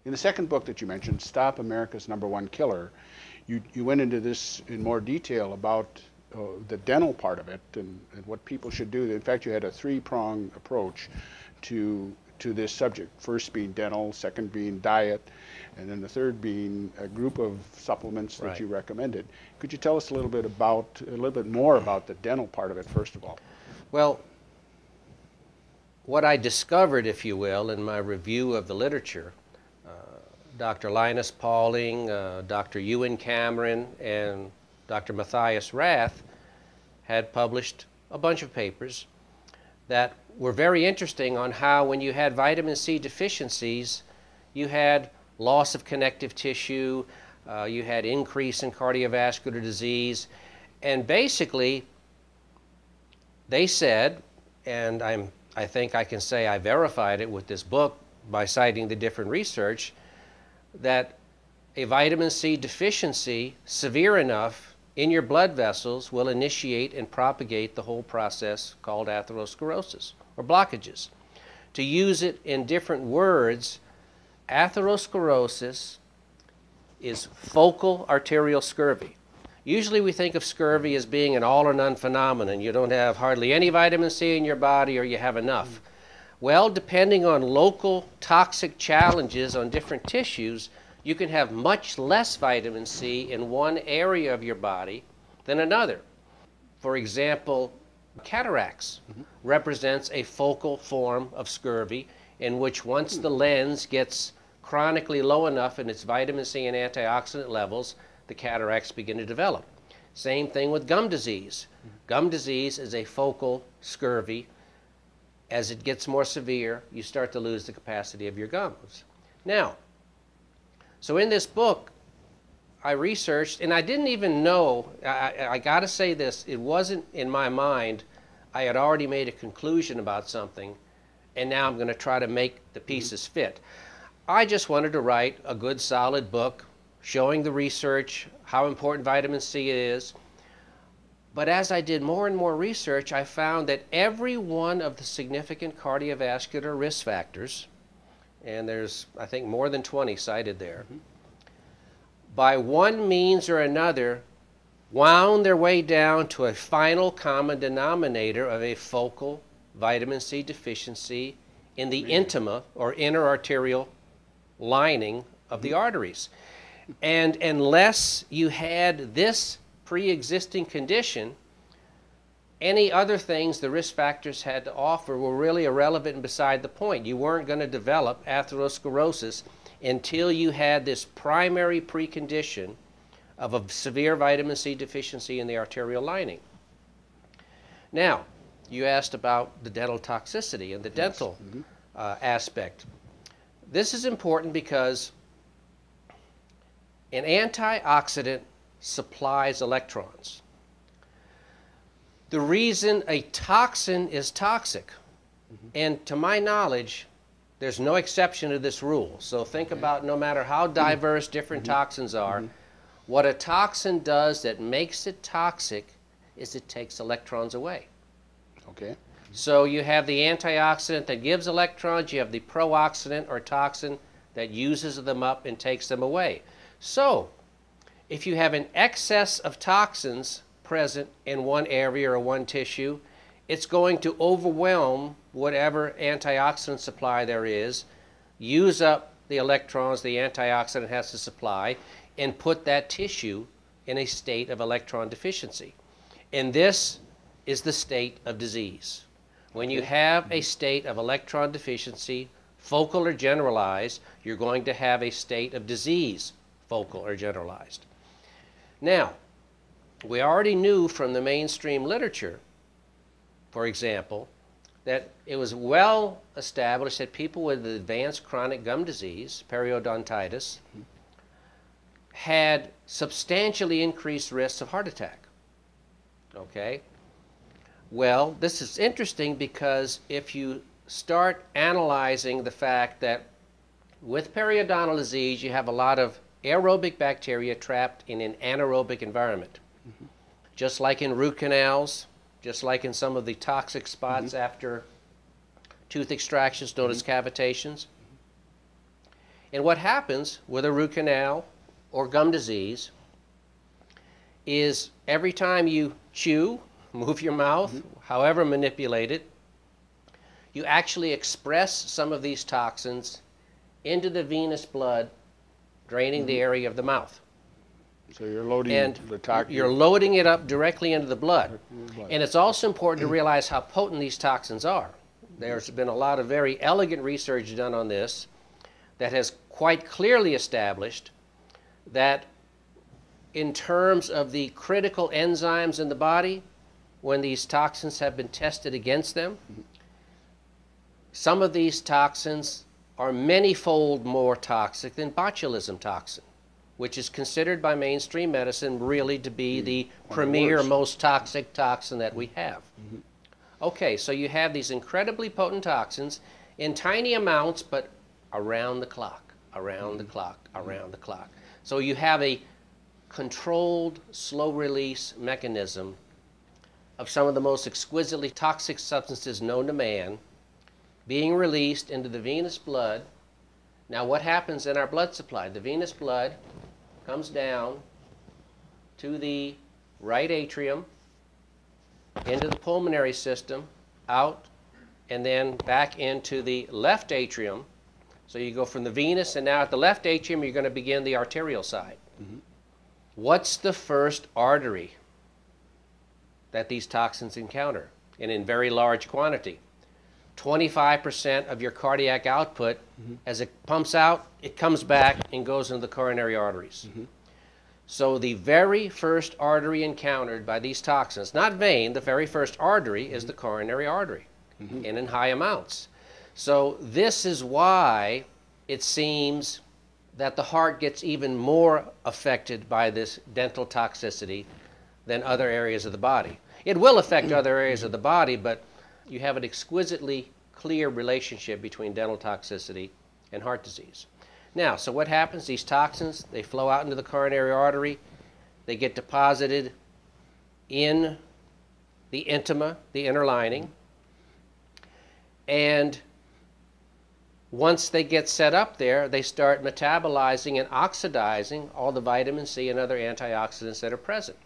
In the second book that you mentioned, Stop America's #1 Killer, you went into this in more detail about the dental part of it and what people should do. In fact, you had a three-pronged approach to this subject. First being dental, second being diet, and then the third being a group of supplements that you recommended. Could you tell us a little bit more about the dental part of it, first of all? Well, what I discovered, if you will, in my review of the literature, Dr. Linus Pauling, Dr. Ewan Cameron, and Dr. Matthias Rath had published a bunch of papers that were very interesting on how when you had vitamin C deficiencies, you had loss of connective tissue, you had increase in cardiovascular disease, and basically they said, and I think I can say I verified it with this book by citing the different research, that a vitamin C deficiency severe enough in your blood vessels will initiate and propagate the whole process called atherosclerosis or blockages. To use it in different words, atherosclerosis is focal arterial scurvy. Usually we think of scurvy as being an all or none phenomenon. You don't have hardly any vitamin C in your body or you have enough. Well, depending on local toxic challenges on different tissues, you can have much less vitamin C in one area of your body than another. For example, cataracts represents a focal form of scurvy in which once the lens gets chronically low enough in its vitamin C and antioxidant levels, the cataracts begin to develop. Same thing with gum disease. Gum disease is a focal scurvy. As it gets more severe, you start to lose the capacity of your gums. Now, so in this book, I researched, and I didn't even know, I got to say this, it wasn't in my mind. I had already made a conclusion about something, and now I'm going to try to make the pieces fit. I just wanted to write a good, solid book showing the research, how important vitamin C is. But as I did more and more research, I found that every one of the significant cardiovascular risk factors, and there's, I think, more than 20 cited there, by one means or another, wound their way down to a final common denominator of a focal vitamin C deficiency in the intima, or inner arterial lining of the arteries. And unless you had this pre-existing condition, any other things the risk factors had to offer were really irrelevant and beside the point. You weren't going to develop atherosclerosis until you had this primary precondition of a severe vitamin C deficiency in the arterial lining. Now, you asked about the dental toxicity and the dental aspect. This is important because an antioxidant supplies electrons. The reason a toxin is toxic, and to my knowledge, there's no exception to this rule. So think about no matter how diverse different toxins are, what a toxin does that makes it toxic is it takes electrons away. Okay. So you have the antioxidant that gives electrons, you have the pro-oxidant or toxin that uses them up and takes them away. So if you have an excess of toxins present in one area or one tissue, it's going to overwhelm whatever antioxidant supply there is, use up the electrons the antioxidant has to supply, and put that tissue in a state of electron deficiency. And this is the state of disease. When you have a state of electron deficiency, focal or generalized, you're going to have a state of disease, focal or generalized. Now, we already knew from the mainstream literature, for example, that it was well established that people with advanced chronic gum disease, periodontitis, had substantially increased risks of heart attack. Okay? Well, this is interesting because if you start analyzing the fact that with periodontal disease you have a lot of aerobic bacteria trapped in an anaerobic environment. Just like in root canals, just like in some of the toxic spots after tooth extractions known as cavitations. And what happens with a root canal or gum disease is every time you chew, move your mouth, however manipulate it, you actually express some of these toxins into the venous blood, draining the area of the mouth. So you're loading And the toxin. you're loading it up directly into the blood. And it's also important to realize how potent these toxins are. There's been a lot of very elegant research done on this that has quite clearly established that in terms of the critical enzymes in the body, when these toxins have been tested against them, some of these toxins are many-fold more toxic than botulism toxin, which is considered by mainstream medicine really to be the premier, most toxic toxin that we have. Okay, so you have these incredibly potent toxins in tiny amounts, but around the clock, around the clock, around the clock. So you have a controlled, slow-release mechanism of some of the most exquisitely toxic substances known to man being released into the venous blood. Now, what happens in our blood supply? The venous blood comes down to the right atrium, into the pulmonary system, out, and then back into the left atrium. So you go from the venous, and now at the left atrium, you're going to begin the arterial side. What's the first artery that these toxins encounter, and in very large quantity? 25% of your cardiac output, as it pumps out, it comes back and goes into the coronary arteries. So the very first artery encountered by these toxins, not vein, the very first artery is the coronary artery, and in high amounts. So this is why it seems that the heart gets even more affected by this dental toxicity than other areas of the body. It will affect other areas of the body, but you have an exquisitely clear relationship between dental toxicity and heart disease. Now, so what happens? These toxins, they flow out into the coronary artery. They get deposited in the intima, the inner lining. And once they get set up there, they start metabolizing and oxidizing all the vitamin C and other antioxidants that are present.